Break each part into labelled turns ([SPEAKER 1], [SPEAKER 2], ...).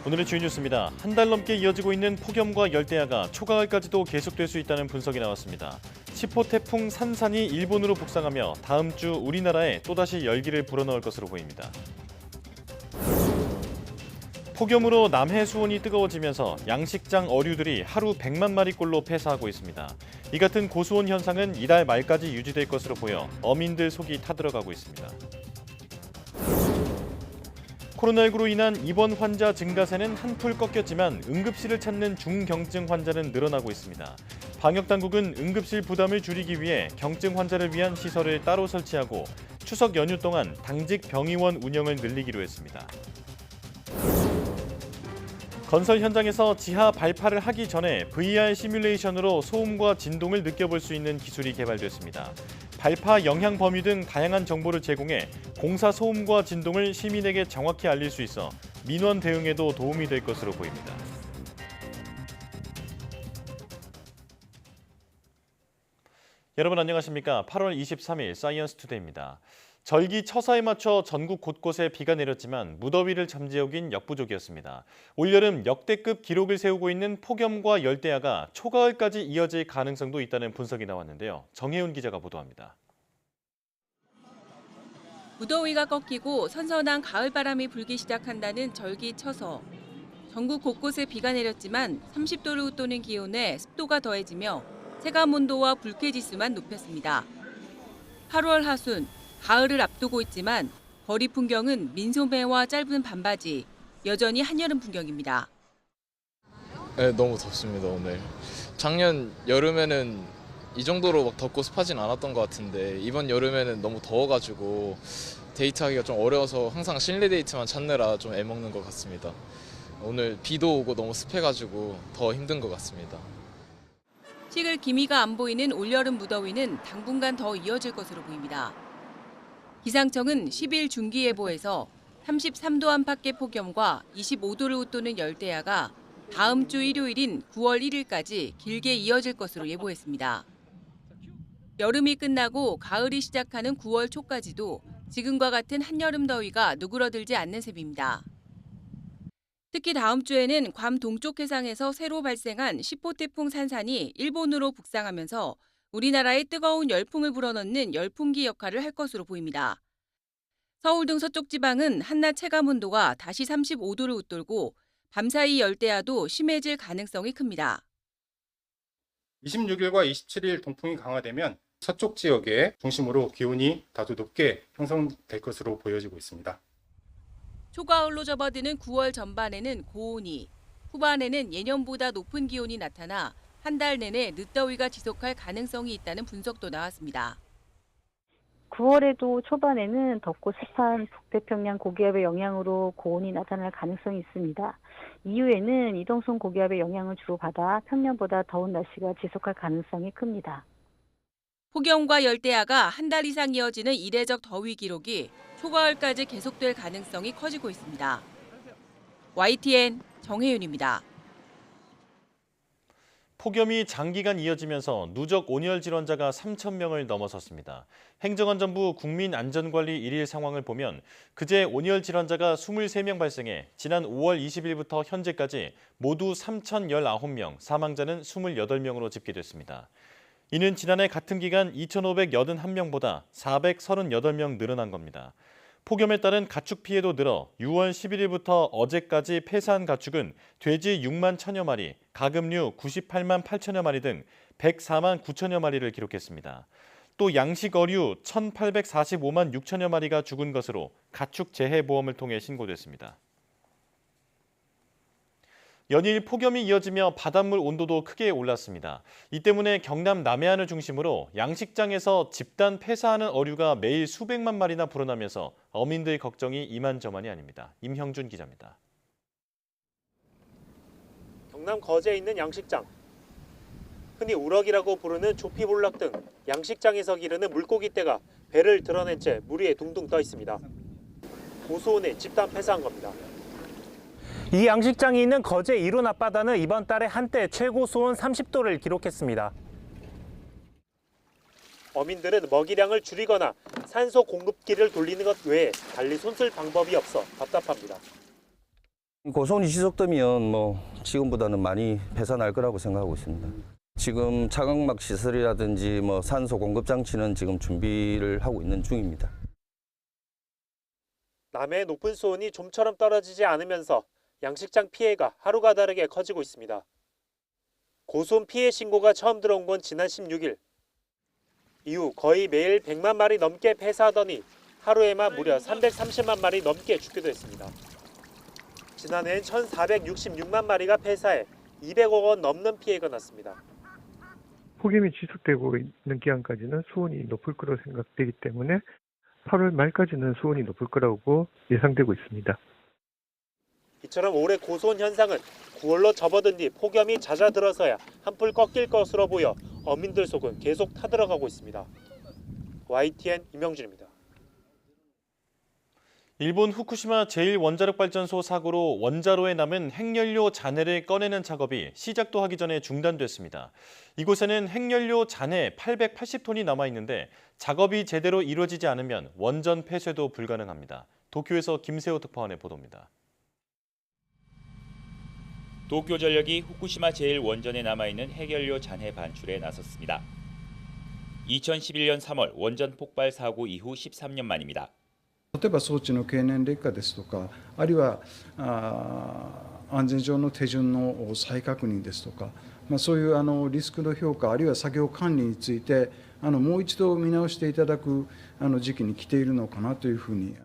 [SPEAKER 1] 오늘의 주요 뉴스입니다. 한 달 넘게 이어지고 있는 폭염과 열대야가 초가을까지도 계속될 수 있다는 분석이 나왔습니다. 10호 태풍 산산이 일본으로 북상하며 다음 주 우리나라에 또다시 열기를 불어넣을 것으로 보입니다. 폭염으로 남해 수온이 뜨거워지면서 양식장 어류들이 하루 100만 마리꼴로 폐사하고 있습니다. 이 같은 고수온 현상은 이달 말까지 유지될 것으로 보여 어민들 속이 타들어가고 있습니다. 코로나19로 인한 입원 환자 증가세는 한풀 꺾였지만 응급실을 찾는 중경증 환자는 늘어나고 있습니다. 방역당국은 응급실 부담을 줄이기 위해 경증 환자를 위한 시설을 따로 설치하고 추석 연휴 동안 당직 병의원 운영을 늘리기로 했습니다. 건설 현장에서 지하 발파를 하기 전에 VR 시뮬레이션으로 소음과 진동을 느껴볼 수 있는 기술이 개발됐습니다. 발파 영향 범위 등 다양한 정보를 제공해 공사 소음과 진동을 시민에게 정확히 알릴 수 있어 민원 대응에도 도움이 될 것으로 보입니다. 여러분 안녕하십니까? 8월 23일 사이언스 투데이입니다. 절기처사에 맞춰 전국 곳곳에 비가 내렸지만 무더위를 잠재우긴 역부족이었습니다. 올여름 역대급 기록을 세우고 있는 폭염과 열대야가 초가을까지 이어질 가능성도 있다는 분석이 나왔는데요. 정혜윤 기자가 보도합니다.
[SPEAKER 2] 무더위가 꺾이고 선선한 가을바람이 불기 시작한다는 절기처서. 전국 곳곳에 비가 내렸지만 30도를 웃도는 기온에 습도가 더해지며 체감온도와 불쾌지수만 높였습니다. 8월 하순, 가을을 앞두고 있지만 거리 풍경은 민소매와 짧은 반바지, 여전히 한여름 풍경입니다.
[SPEAKER 3] 네, 너무 덥습니다, 오늘. 작년 여름에는 이 정도로 막 덥고 습하진 않았던 것 같은데 이번 여름에는 너무 더워가지고 데이트하기가 좀 어려워서 항상 실내 데이트만 찾느라 좀 애먹는 것 같습니다. 오늘 비도 오고 너무 습해가지고 더 힘든 것 같습니다.
[SPEAKER 2] 식을 기미가 안 보이는 올여름 무더위는 당분간 더 이어질 것으로 보입니다. 기상청은 10일 중기예보에서 33도 안팎의 폭염과 25도를 웃도는 열대야가 다음 주 일요일인 9월 1일까지 길게 이어질 것으로 예보했습니다. 여름이 끝나고 가을이 시작하는 9월 초까지도 지금과 같은 한여름 더위가 누그러들지 않는 셈입니다. 특히 다음 주에는 괌 동쪽 해상에서 새로 발생한 10호 태풍 산산이 일본으로 북상하면서 우리나라에 뜨거운 열풍을 불어넣는 열풍기 역할을 할 것으로 보입니다. 서울 등 서쪽 지방은 한낮 체감온도가 다시 35도를 웃돌고 밤사이 열대야도 심해질 가능성이 큽니다.
[SPEAKER 4] 26일과 27일 동풍이 강화되면 서쪽 지역에 중심으로 기온이 다소 높게 형성될 것으로 보여지고 있습니다.
[SPEAKER 2] 초가을로 접어드는 9월 전반에는 고온이, 후반에는 예년보다 높은 기온이 나타나 한 달 내내 늦더위가 지속할 가능성이 있다는 분석도 나왔습니다.
[SPEAKER 5] 9월에도 초반에는 덥고 습한 북태평양 고기압의 영향으로 고온이 나타날 가능성이 있습니다. 이후에는 이동성 고기압의 영향을 주로 받아 평년보다 더운 날씨가 지속할 가능성이 큽니다.
[SPEAKER 2] 폭염과 열대야가 한 달 이상 이어지는 이례적 더위 기록이 초가을까지 계속될 가능성이 커지고 있습니다. YTN 정혜윤입니다.
[SPEAKER 1] 폭염이 장기간 이어지면서 누적 온열 질환자가 3,000명을 넘어섰습니다. 행정안전부 국민안전관리 1일 상황을 보면 그제 온열 질환자가 23명 발생해 지난 5월 20일부터 현재까지 모두 3,019명, 사망자는 28명으로 집계됐습니다. 이는 지난해 같은 기간 2,581명보다 438명 늘어난 겁니다. 폭염에 따른 가축 피해도 늘어 6월 11일부터 어제까지 폐사한 가축은 돼지 6만 1천여 마리, 가금류 98만 8천여 마리 등 104만 9천여 마리를 기록했습니다. 또 양식 어류 1,845만 6천여 마리가 죽은 것으로 가축 재해보험을 통해 신고됐습니다. 연일 폭염이 이어지며 바닷물 온도도 크게 올랐습니다. 이 때문에 경남 남해안을 중심으로 양식장에서 집단 폐사하는 어류가 매일 수백만 마리나 불어나면서 어민들 걱정이 이만저만이 아닙니다. 임형준 기자입니다.
[SPEAKER 6] 경남 거제에 있는 양식장. 흔히 우럭이라고 부르는 조피볼락 등 양식장에서 기르는 물고기떼가 배를 드러낸 채 물 위에 둥둥 떠 있습니다. 고수온에 집단 폐사한 겁니다.
[SPEAKER 7] 이 양식장이 있는 거제 이론 앞바다는 이번 달에 한때 최고 수온 30도를 기록했습니다.
[SPEAKER 6] 어민들은 먹이량을 줄이거나 산소 공급기를 돌리는 것 외에 달리 손쓸 방법이 없어 답답합니다.
[SPEAKER 8] 고소온이 지속되면 지금보다는 많이 폐사 날 거라고 생각하고 있습니다. 지금 차광막 시설이라든지 산소 공급 장치는 지금 준비를 하고 있는 중입니다.
[SPEAKER 6] 남해의 높은 수온이 좀처럼 떨어지지 않으면서 양식장 피해가 하루가 다르게 커지고 있습니다. 고수온 피해 신고가 처음 들어온 건 지난 16일. 이후 거의 매일 100만 마리 넘게 폐사하더니 하루에만 무려 330만 마리 넘게 죽기도 했습니다. 지난해엔 1,466만 마리가 폐사해 200억 원 넘는 피해가 났습니다.
[SPEAKER 9] 폭염이 지속되고 있는 기간까지는 수온이 높을 거라고 생각되기 때문에 8월 말까지는 수온이 높을 거라고 예상되고 있습니다.
[SPEAKER 6] 이처럼 올해 고수온 현상은 9월로 접어든 뒤 폭염이 잦아들어서야 한풀 꺾일 것으로 보여 어민들 속은 계속 타들어가고 있습니다. YTN 임영준입니다.
[SPEAKER 1] 일본 후쿠시마 제1원자력발전소 사고로 원자로에 남은 핵연료 잔해를 꺼내는 작업이 시작도 하기 전에 중단됐습니다. 이곳에는 핵연료 잔해 880톤이 남아있는데 작업이 제대로 이루어지지 않으면 원전 폐쇄도 불가능합니다. 도쿄에서 김세호 특파원의 보도입니다.
[SPEAKER 10] 도쿄전력이 후쿠시마 제1원전에 남아있는 핵연료 잔해 반출에 나섰습니다. 2011년 3월 원전 폭발 사고 이후 13년 만입니다.
[SPEAKER 11] 例えば装置の経年劣化ですとか、あるいは安全上の手順の再確認ですとか、そういうリスクの評価、あるいは作業管理についてもう一度見直していただく時期に来ているのかなというふうに。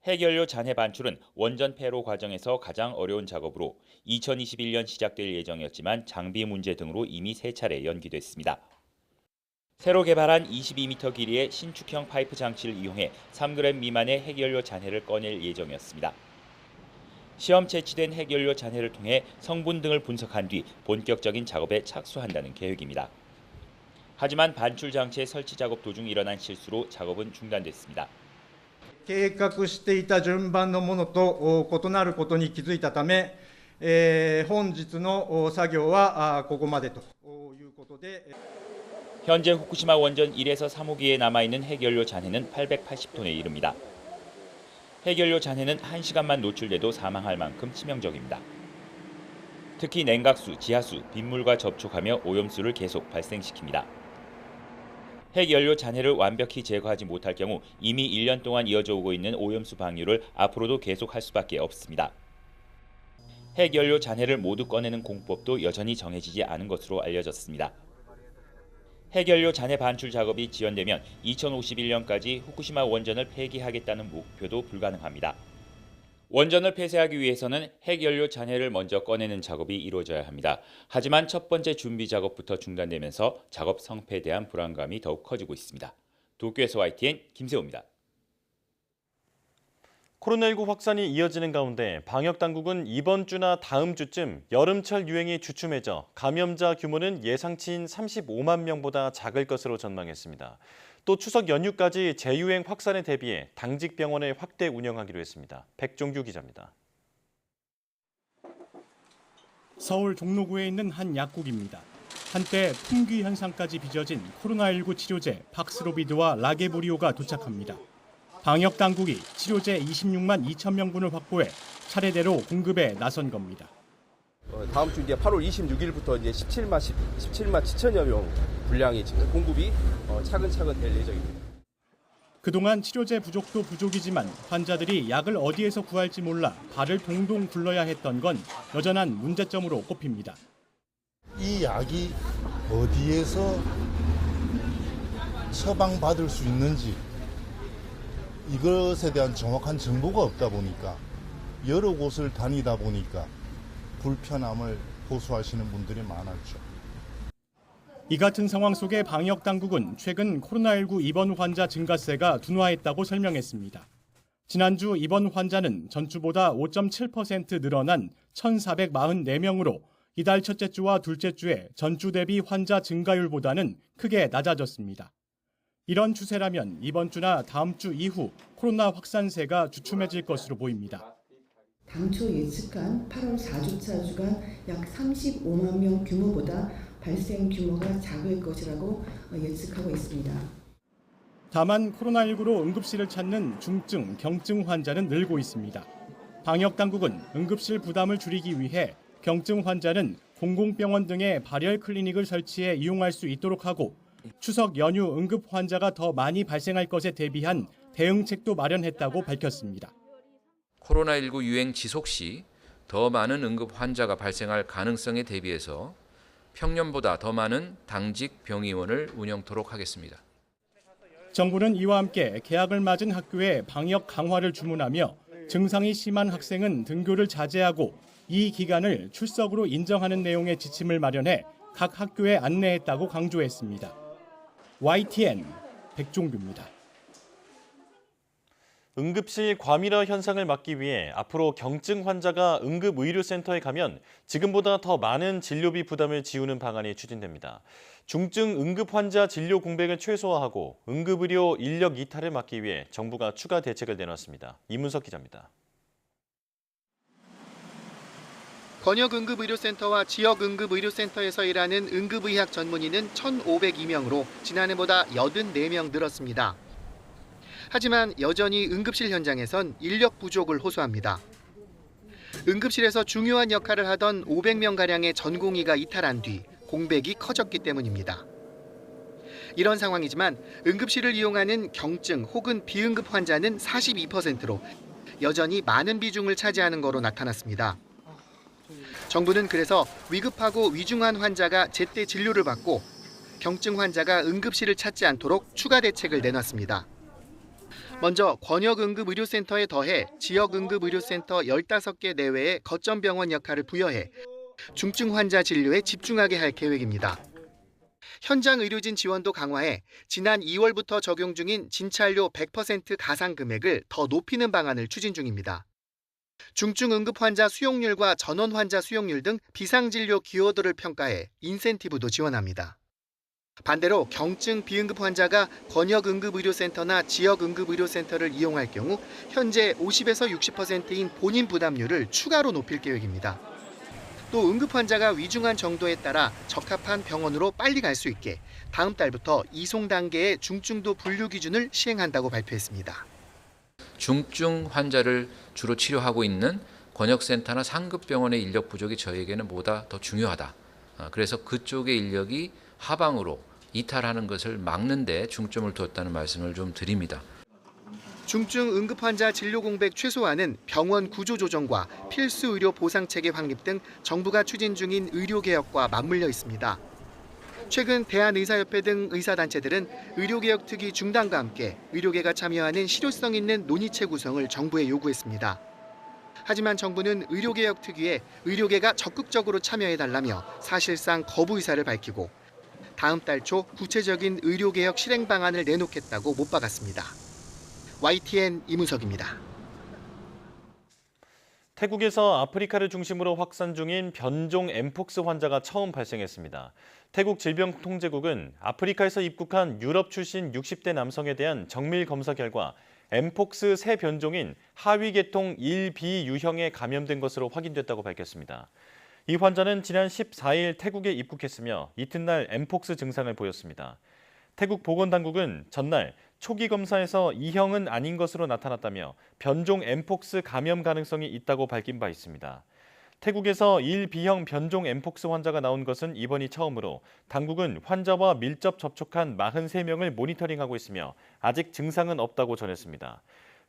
[SPEAKER 10] 핵연료 잔해 반출은 원전 폐로 과정에서 가장 어려운 작업으로 2021년 시작될 예정이었지만 장비 문제 등으로 이미 3차례 연기됐습니다. 새로 개발한 22m 길이의 신축형 파이프 장치를 이용해 3g 미만의 핵연료 잔해를 꺼낼 예정이었습니다. 시험 채취된 핵연료 잔해를 통해 성분 등을 분석한 뒤 본격적인 작업에 착수한다는 계획입니다. 하지만 반출 장치의 설치 작업 도중 일어난 실수로 작업은 중단됐습니다.
[SPEAKER 12] 計画していた順番のものと異なることに気づいたため、本日の作業はここまでということで。
[SPEAKER 10] 현재 후쿠시마 원전 1에서 3호기에 남아있는 핵연료 잔해는 880톤에 이릅니다. 핵연료 잔해는 1시간만 노출돼도 사망할 만큼 치명적입니다. 특히 냉각수, 지하수, 빗물과 접촉하며 오염수를 계속 발생시킵니다. 핵연료 잔해를 완벽히 제거하지 못할 경우 이미 1년 동안 이어져 오고 있는 오염수 방류를 앞으로도 계속할 수밖에 없습니다. 핵연료 잔해를 모두 꺼내는 공법도 여전히 정해지지 않은 것으로 알려졌습니다. 핵연료 잔해 반출 작업이 지연되면 2051년까지 후쿠시마 원전을 폐기하겠다는 목표도 불가능합니다. 원전을 폐쇄하기 위해서는 핵연료 잔해를 먼저 꺼내는 작업이 이루어져야 합니다. 하지만 첫 번째 준비 작업부터 중단되면서 작업 성패에 대한 불안감이 더욱 커지고 있습니다. 도쿄에서 YTN 김세호입니다.
[SPEAKER 1] 코로나19 확산이 이어지는 가운데 방역당국은 이번 주나 다음 주쯤 여름철 유행이 주춤해져 감염자 규모는 예상치인 35만 명보다 작을 것으로 전망했습니다. 또 추석 연휴까지 재유행 확산에 대비해 당직 병원을 확대 운영하기로 했습니다. 백종규 기자입니다.
[SPEAKER 13] 서울 종로구에 있는 한 약국입니다. 한때 품귀 현상까지 빚어진 코로나19 치료제 박스로비드와 라게브리오가 도착합니다. 방역 당국이 치료제 26만 2천 명분을 확보해 차례대로 공급에 나선 겁니다.
[SPEAKER 14] 다음 주 이제 8월 26일부터 이제 17만 7천여 명 분량이 지금 공급이 차근차근 될 예정입니다.
[SPEAKER 13] 그동안 치료제 부족도 부족이지만 환자들이 약을 어디에서 구할지 몰라 발을 동동 굴러야 했던 건 여전한 문제점으로 꼽힙니다.
[SPEAKER 15] 이 약이 어디에서 처방받을 수 있는지 이것에 대한 정확한 정보가 없다 보니까 여러 곳을 다니다 보니까 불편함을 호소하시는 분들이 많았죠.
[SPEAKER 13] 이 같은 상황 속에 방역 당국은 최근 코로나19 입원 환자 증가세가 둔화했다고 설명했습니다. 지난주 입원 환자는 전주보다 5.7% 늘어난 1,444명으로 이달 첫째 주와 둘째 주에 전주 대비 환자 증가율보다는 크게 낮아졌습니다. 이런 추세라면 이번 주나 다음 주 이후 코로나 확산세가 주춤해질 것으로 보입니다.
[SPEAKER 16] 당초 예측한 8월 4주차 주간 약 35만 명 규모보다 발생 규모가 작을 것이라고 예측하고 있습니다.
[SPEAKER 13] 다만 코로나19로 응급실을 찾는 중증, 경증 환자는 늘고 있습니다. 방역당국은 응급실 부담을 줄이기 위해 경증 환자는 공공병원 등의 발열 클리닉을 설치해 이용할 수 있도록 하고 추석 연휴 응급 환자가 더 많이 발생할 것에 대비한 대응책도 마련했다고 밝혔습니다.
[SPEAKER 17] 코로나19 유행 지속 시 더 많은 응급 환자가 발생할 가능성에 대비해서 평년보다 더 많은 당직 병의원을 운영토록 하겠습니다.
[SPEAKER 13] 정부는 이와 함께 개학을 맞은 학교에 방역 강화를 주문하며 증상이 심한 학생은 등교를 자제하고 이 기간을 출석으로 인정하는 내용의 지침을 마련해 각 학교에 안내했다고 강조했습니다. YTN 백종규입니다.
[SPEAKER 1] 응급실 과밀화 현상을 막기 위해 앞으로 경증 환자가 응급의료센터에 가면 지금보다 더 많은 진료비 부담을 지우는 방안이 추진됩니다. 중증 응급 환자 진료 공백을 최소화하고 응급의료 인력 이탈을 막기 위해 정부가 추가 대책을 내놨습니다. 이문석 기자입니다.
[SPEAKER 18] 권역응급의료센터와 지역응급의료센터에서 일하는 응급의학 전문의는 1,502명으로 지난해보다 84명 늘었습니다. 하지만 여전히 응급실 현장에선 인력 부족을 호소합니다. 응급실에서 중요한 역할을 하던 500명가량의 전공의가 이탈한 뒤 공백이 커졌기 때문입니다. 이런 상황이지만 응급실을 이용하는 경증 혹은 비응급 환자는 42%로 여전히 많은 비중을 차지하는 거로 나타났습니다. 정부는 그래서 위급하고 위중한 환자가 제때 진료를 받고 경증 환자가 응급실을 찾지 않도록 추가 대책을 내놨습니다. 먼저 권역응급의료센터에 더해 지역응급의료센터 15개 내외의 거점병원 역할을 부여해 중증 환자 진료에 집중하게 할 계획입니다. 현장 의료진 지원도 강화해 지난 2월부터 적용 중인 진찰료 100% 가상 금액을 더 높이는 방안을 추진 중입니다. 중증 응급 환자 수용률과 전원 환자 수용률 등 비상진료 기여도를 평가해 인센티브도 지원합니다. 반대로 경증 비응급 환자가 권역응급의료센터나 지역응급의료센터를 이용할 경우 현재 50에서 60%인 본인 부담률을 추가로 높일 계획입니다. 또 응급 환자가 위중한 정도에 따라 적합한 병원으로 빨리 갈 수 있게 다음 달부터 이송 단계의 중증도 분류 기준을 시행한다고 발표했습니다.
[SPEAKER 17] 중증 환자를 주로 치료하고 있는 권역센터나 상급병원의 인력 부족이 저희에게는 보다 더 중요하다. 그래서 그쪽의 인력이 하방으로 이탈하는 것을 막는 데 중점을 두었다는 말씀을 좀 드립니다.
[SPEAKER 18] 중증 응급 환자 진료 공백 최소화는 병원 구조 조정과 필수 의료 보상 체계 확립 등 정부가 추진 중인 의료 개혁과 맞물려 있습니다. 최근 대한의사협회 등 의사단체들은 의료개혁 특위 중단과 함께 의료계가 참여하는 실효성 있는 논의체 구성을 정부에 요구했습니다. 하지만 정부는 의료개혁 특위에 의료계가 적극적으로 참여해달라며 사실상 거부 의사를 밝히고 다음 달 초 구체적인 의료개혁 실행 방안을 내놓겠다고 못 박았습니다. YTN 이문석입니다.
[SPEAKER 1] 태국에서 아프리카를 중심으로 확산 중인 변종 엠폭스 환자가 처음 발생했습니다. 태국 질병통제국은 아프리카에서 입국한 유럽 출신 60대 남성에 대한 정밀 검사 결과 엠폭스 새 변종인 하위계통 1B 유형에 감염된 것으로 확인됐다고 밝혔습니다. 이 환자는 지난 14일 태국에 입국했으며 이튿날 엠폭스 증상을 보였습니다. 태국 보건당국은 전날 초기 검사에서 2형은 아닌 것으로 나타났다며 변종 엠폭스 감염 가능성이 있다고 밝힌 바 있습니다. 태국에서 1B형 변종 엠폭스 환자가 나온 것은 이번이 처음으로 당국은 환자와 밀접 접촉한 43명을 모니터링하고 있으며 아직 증상은 없다고 전했습니다.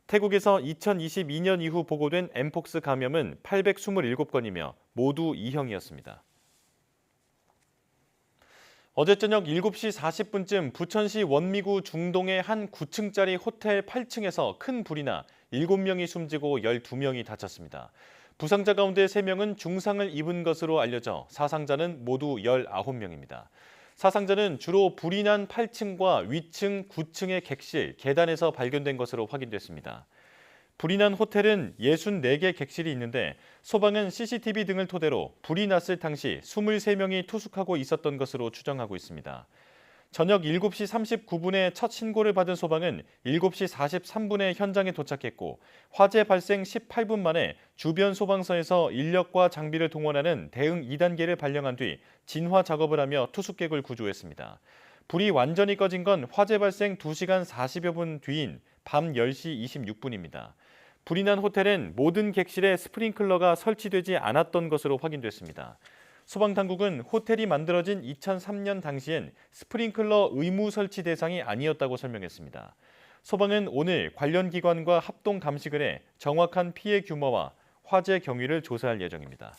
[SPEAKER 1] 태국에서 2022년 이후 보고된 엠폭스 감염은 827건이며 모두 2형이었습니다. 어제 저녁 7시 40분쯤 부천시 원미구 중동의 한 9층짜리 호텔 8층에서 큰 불이 나 7명이 숨지고 12명이 다쳤습니다. 부상자 가운데 3명은 중상을 입은 것으로 알려져 사상자는 모두 19명입니다. 사상자는 주로 불이 난 8층과 위층 9층의 객실, 계단에서 발견된 것으로 확인됐습니다. 불이 난 호텔은 64개 객실이 있는데 소방은 CCTV 등을 토대로 불이 났을 당시 23명이 투숙하고 있었던 것으로 추정하고 있습니다. 저녁 7시 39분에 첫 신고를 받은 소방은 7시 43분에 현장에 도착했고 화재 발생 18분 만에 주변 소방서에서 인력과 장비를 동원하는 대응 2단계를 발령한 뒤 진화 작업을 하며 투숙객을 구조했습니다. 불이 완전히 꺼진 건 화재 발생 2시간 40여 분 뒤인 밤 10시 26분입니다. 불이 난 호텔엔 모든 객실에 스프링클러가 설치되지 않았던 것으로 확인됐습니다. 소방당국은 호텔이 만들어진 2003년 당시엔 스프링클러 의무 설치 대상이 아니었다고 설명했습니다. 소방은 오늘 관련 기관과 합동 감식을 해 정확한 피해 규모와 화재 경위를 조사할 예정입니다.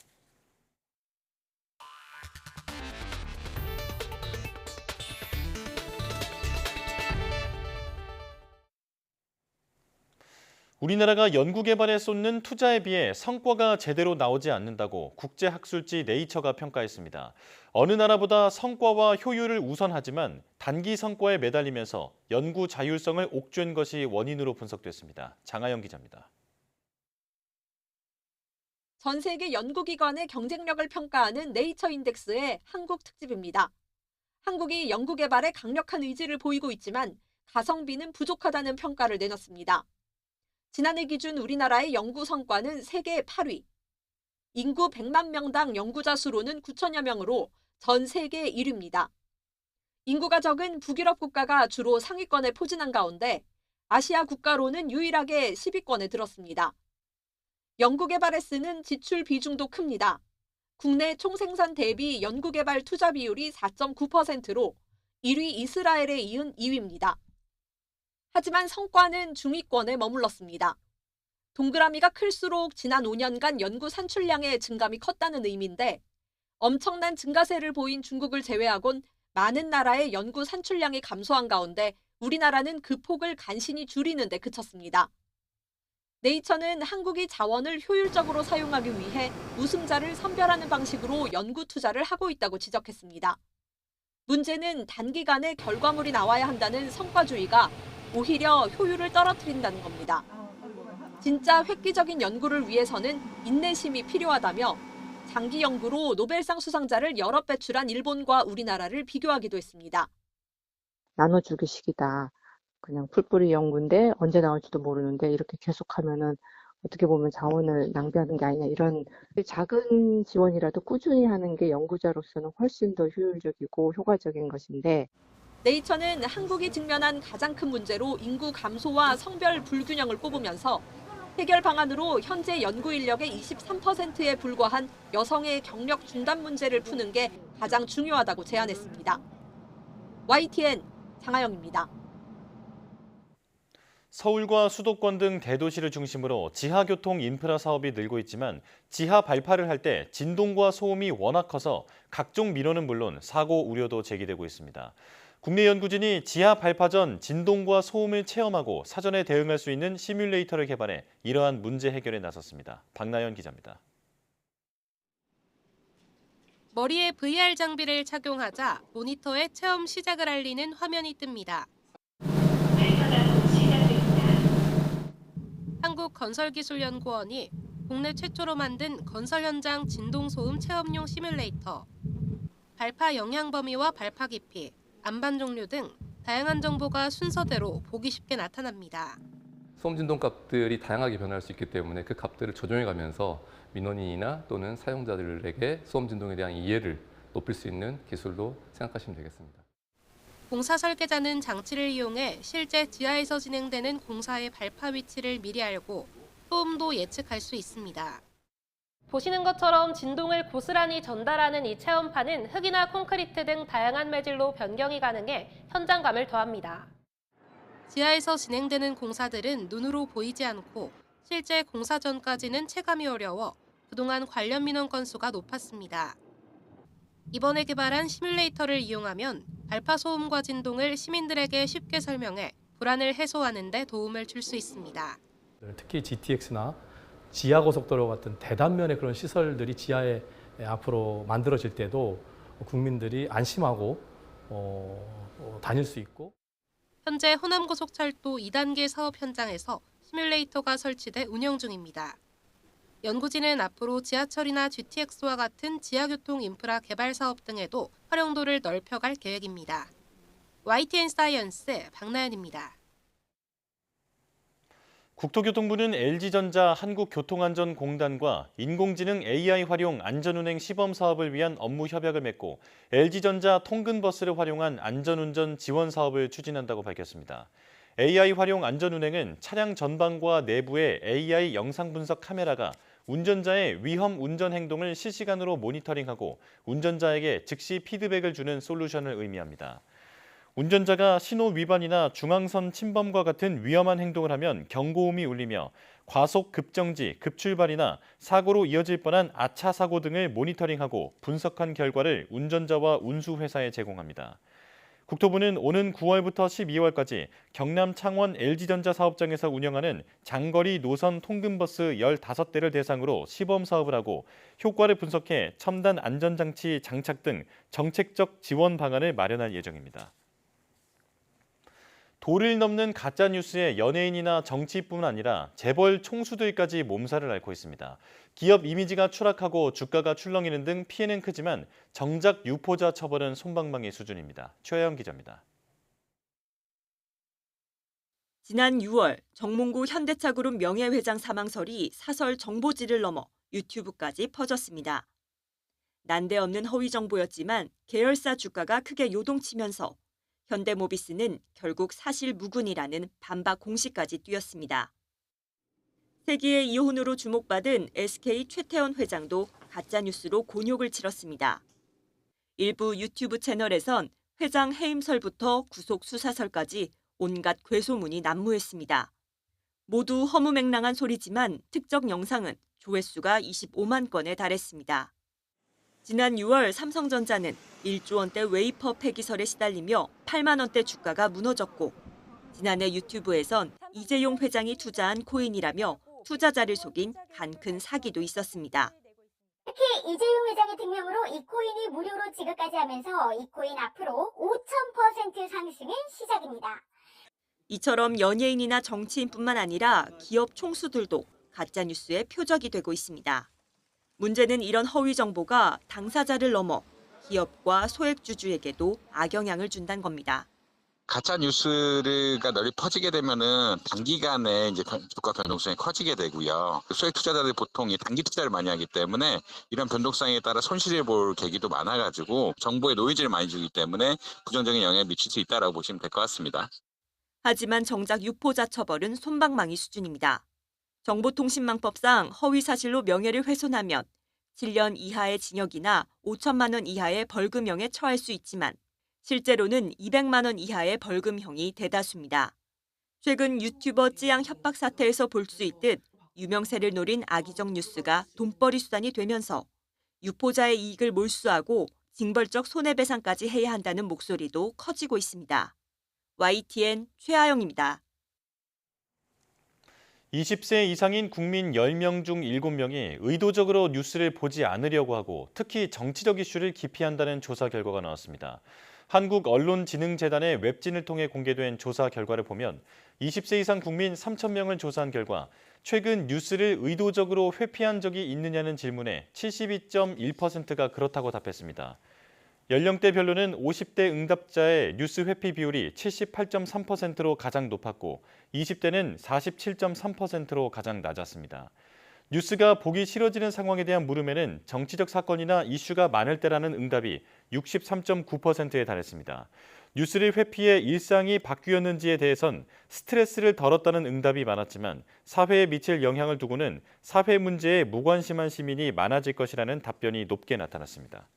[SPEAKER 1] 우리나라가 연구개발에 쏟는 투자에 비해 성과가 제대로 나오지 않는다고 국제학술지 네이처가 평가했습니다. 어느 나라보다 성과와 효율을 우선하지만 단기 성과에 매달리면서 연구 자율성을 옥죄는 것이 원인으로 분석됐습니다. 장하영 기자입니다.
[SPEAKER 19] 전 세계 연구기관의 경쟁력을 평가하는 네이처 인덱스의 한국 특집입니다. 한국이 연구개발에 강력한 의지를 보이고 있지만 가성비는 부족하다는 평가를 내놨습니다. 지난해 기준 우리나라의 연구 성과는 세계 8위. 인구 100만 명당 연구자 수로는 9천여 명으로 전 세계 1위입니다. 인구가 적은 북유럽 국가가 주로 상위권에 포진한 가운데 아시아 국가로는 유일하게 10위권에 들었습니다. 연구개발에 쓰는 지출 비중도 큽니다. 국내 총생산 대비 연구개발 투자 비율이 4.9%로 1위 이스라엘에 이은 2위입니다. 하지만 성과는 중위권에 머물렀습니다. 동그라미가 클수록 지난 5년간 연구 산출량의 증감이 컸다는 의미인데 엄청난 증가세를 보인 중국을 제외하곤 많은 나라의 연구 산출량이 감소한 가운데 우리나라는 그 폭을 간신히 줄이는 데 그쳤습니다. 네이처는 한국이 자원을 효율적으로 사용하기 위해 우승자를 선별하는 방식으로 연구 투자를 하고 있다고 지적했습니다. 문제는 단기간에 결과물이 나와야 한다는 성과주의가 오히려 효율을 떨어뜨린다는 겁니다. 진짜 획기적인 연구를 위해서는 인내심이 필요하다며 장기 연구로 노벨상 수상자를 여러 배출한 일본과 우리나라를 비교하기도 했습니다.
[SPEAKER 20] 나눠주기식이다. 그냥 풀뿌리 연구인데 언제 나올지도 모르는데 이렇게 계속하면은 어떻게 보면 자원을 낭비하는 게 아니냐, 이런 작은 지원이라도 꾸준히 하는 게 연구자로서는 훨씬 더 효율적이고 효과적인 것인데,
[SPEAKER 19] 네이처는 한국이 직면한 가장 큰 문제로 인구 감소와 성별 불균형을 꼽으면서 해결 방안으로 현재 연구 인력의 23%에 불과한 여성의 경력 중단 문제를 푸는 게 가장 중요하다고 제안했습니다. YTN 장하영입니다.
[SPEAKER 1] 서울과 수도권 등 대도시를 중심으로 지하교통 인프라 사업이 늘고 있지만 지하 발파를 할 때 진동과 소음이 워낙 커서 각종 민원은 물론 사고 우려도 제기되고 있습니다. 국내 연구진이 지하 발파 전 진동과 소음을 체험하고 사전에 대응할 수 있는 시뮬레이터를 개발해 이러한 문제 해결에 나섰습니다. 박나연 기자입니다.
[SPEAKER 21] 머리에 VR 장비를 착용하자 모니터에 체험 시작을 알리는 화면이 뜹니다. 한국건설기술연구원이 국내 최초로 만든 건설 현장 진동소음 체험용 시뮬레이터, 발파 영향 범위와 발파 깊이, 안반 종류 등 다양한 정보가 순서대로 보기 쉽게 나타납니다.
[SPEAKER 22] 소음 진동 값들이 다양하게 변할 수 있기 때문에 그 값들을 조정해가면서 민원인이나 또는 사용자들에게 소음 진동에 대한 이해를 높일 수 있는 기술로 생각하시면 되겠습니다.
[SPEAKER 21] 공사 설계자는 장치를 이용해 실제 지하에서 진행되는 공사의 발파 위치를 미리 알고 소음도 예측할 수 있습니다. 보시는 것처럼 진동을 고스란히 전달하는 이 체험판은 흙이나 콘크리트 등 다양한 매질로 변경이 가능해 현장감을 더합니다. 지하에서 진행되는 공사들은 눈으로 보이지 않고 실제 공사 전까지는 체감이 어려워 그동안 관련 민원 건수가 높았습니다. 이번에 개발한 시뮬레이터를 이용하면 발파 소음과 진동을 시민들에게 쉽게 설명해 불안을 해소하는 데 도움을 줄 수 있습니다.
[SPEAKER 23] 특히 GTX나 지하고속도로 같은 대단면의 그런 시설들이 지하에 앞으로 만들어질 때도 국민들이 안심하고 다닐 수 있고.
[SPEAKER 21] 현재 호남고속철도 2단계 사업 현장에서 시뮬레이터가 설치돼 운영 중입니다. 연구진은 앞으로 지하철이나 GTX와 같은 지하교통 인프라 개발 사업 등에도 활용도를 넓혀갈 계획입니다. YTN 사이언스 박나연입니다.
[SPEAKER 1] 국토교통부는 LG전자 한국교통안전공단과 인공지능 AI 활용 안전운행 시범 사업을 위한 업무 협약을 맺고 LG전자 통근버스를 활용한 안전운전 지원 사업을 추진한다고 밝혔습니다. AI 활용 안전운행은 차량 전방과 내부에 AI 영상 분석 카메라가 운전자의 위험 운전 행동을 실시간으로 모니터링하고 운전자에게 즉시 피드백을 주는 솔루션을 의미합니다. 운전자가 신호 위반이나 중앙선 침범과 같은 위험한 행동을 하면 경고음이 울리며 과속 급정지, 급출발이나 사고로 이어질 뻔한 아차 사고 등을 모니터링하고 분석한 결과를 운전자와 운수회사에 제공합니다. 국토부는 오는 9월부터 12월까지 경남 창원 LG전자 사업장에서 운영하는 장거리 노선 통근버스 15대를 대상으로 시범 사업을 하고 효과를 분석해 첨단 안전장치 장착 등 정책적 지원 방안을 마련할 예정입니다. 도를 넘는 가짜뉴스에 연예인이나 정치뿐만 아니라 재벌 총수들까지 몸살을 앓고 있습니다. 기업 이미지가 추락하고 주가가 출렁이는 등 피해는 크지만 정작 유포자 처벌은 솜방망이 수준입니다. 최혜영 기자입니다.
[SPEAKER 3] 지난 6월 정몽구 현대차그룹 명예회장 사망설이 사설 정보지를 넘어 유튜브까지 퍼졌습니다. 난데없는 허위 정보였지만 계열사 주가가 크게 요동치면서 현대모비스는 결국 사실 무근이라는 반박 공시까지 띄웠습니다. 세기의 이혼으로 주목받은 SK 최태원 회장도 가짜뉴스로 곤욕을 치렀습니다. 일부 유튜브 채널에선 회장 해임설부터 구속 수사설까지 온갖 괴소문이 난무했습니다. 모두 허무맹랑한 소리지만 특정 영상은 조회수가 25만 건에 달했습니다. 지난 6월 삼성전자는 1조 원대 웨이퍼 폐기설에 시달리며 8만 원대 주가가 무너졌고 지난해 유튜브에선 이재용 회장이 투자한 코인이라며 투자자를 속인 간큰 사기도 있었습니다.
[SPEAKER 4] 특히 이재용 회장의 등명으로 이 코인이 무료로 지급까지 하면서 이 코인 앞으로 5,000% 상승의 시작입니다.
[SPEAKER 3] 이처럼 연예인이나 정치인뿐만 아니라 기업 총수들도 가짜뉴스의 표적이 되고 있습니다. 문제는 이런 허위 정보가 당사자를 넘어 기업과 소액주주에게도 악영향을 준다는 겁니다.
[SPEAKER 5] 가짜 뉴스가 널리 퍼지게 되면은 단기간에 이제 주가 변동성이 커지게 되고요. 소액 투자자들이 보통 단기 투자를 많이 하기 때문에 이런 변동성에 따라 손실을 볼 계기도 많아가지고 정보에 노이즈를 많이 주기 때문에 부정적인 영향을 미칠 수 있다라고 보시면 될 것 같습니다.
[SPEAKER 3] 하지만 정작 유포자 처벌은 솜방망이 수준입니다. 정보통신망법상 허위 사실로 명예를 훼손하면 7년 이하의 징역이나 5천만 원 이하의 벌금형에 처할 수 있지만 실제로는 200만 원 이하의 벌금형이 대다수입니다. 최근 유튜버 찌양 협박 사태에서 볼 수 있듯 유명세를 노린 악의적 뉴스가 돈벌이 수단이 되면서 유포자의 이익을 몰수하고 징벌적 손해배상까지 해야 한다는 목소리도 커지고 있습니다. YTN 최하영입니다.
[SPEAKER 1] 20세 이상인 국민 10명 중 7명이 의도적으로 뉴스를 보지 않으려고 하고 특히 정치적 이슈를 기피한다는 조사 결과가 나왔습니다. 한국언론진흥재단의 웹진을 통해 공개된 조사 결과를 보면 20세 이상 국민 3,000명을 조사한 결과 최근 뉴스를 의도적으로 회피한 적이 있느냐는 질문에 72.1%가 그렇다고 답했습니다. 연령대별로는 50대 응답자의 뉴스 회피 비율이 78.3%로 가장 높았고 20대는 47.3%로 가장 낮았습니다. 뉴스가 보기 싫어지는 상황에 대한 물음에는 정치적 사건이나 이슈가 많을 때라는 응답이 63.9%에 달했습니다. 뉴스를 회피해 일상이 바뀌었는지에 대해선 스트레스를 덜었다는 응답이 많았지만 사회에 미칠 영향을 두고는 사회 문제에 무관심한 시민이 많아질 것이라는 답변이 높게 나타났습니다.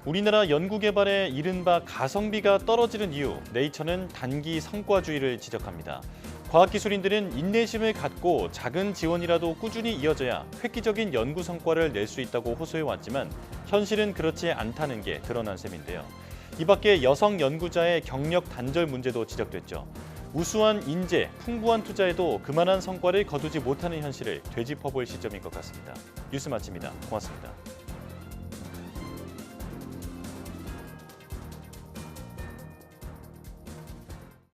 [SPEAKER 1] 우리나라 연구개발의 이른바 가성비가 떨어지는 이유, 네이처는 단기 성과주의를 지적합니다. 과학기술인들은 인내심을 갖고 작은 지원이라도 꾸준히 이어져야 획기적인 연구 성과를 낼 수 있다고 호소해왔지만 현실은 그렇지 않다는 게 드러난 셈인데요. 이 밖에 여성 연구자의 경력 단절 문제도 지적됐죠. 우수한 인재, 풍부한 투자에도 그만한 성과를 거두지 못하는 현실을 되짚어볼 시점인 것 같습니다. 뉴스 마칩니다. 고맙습니다.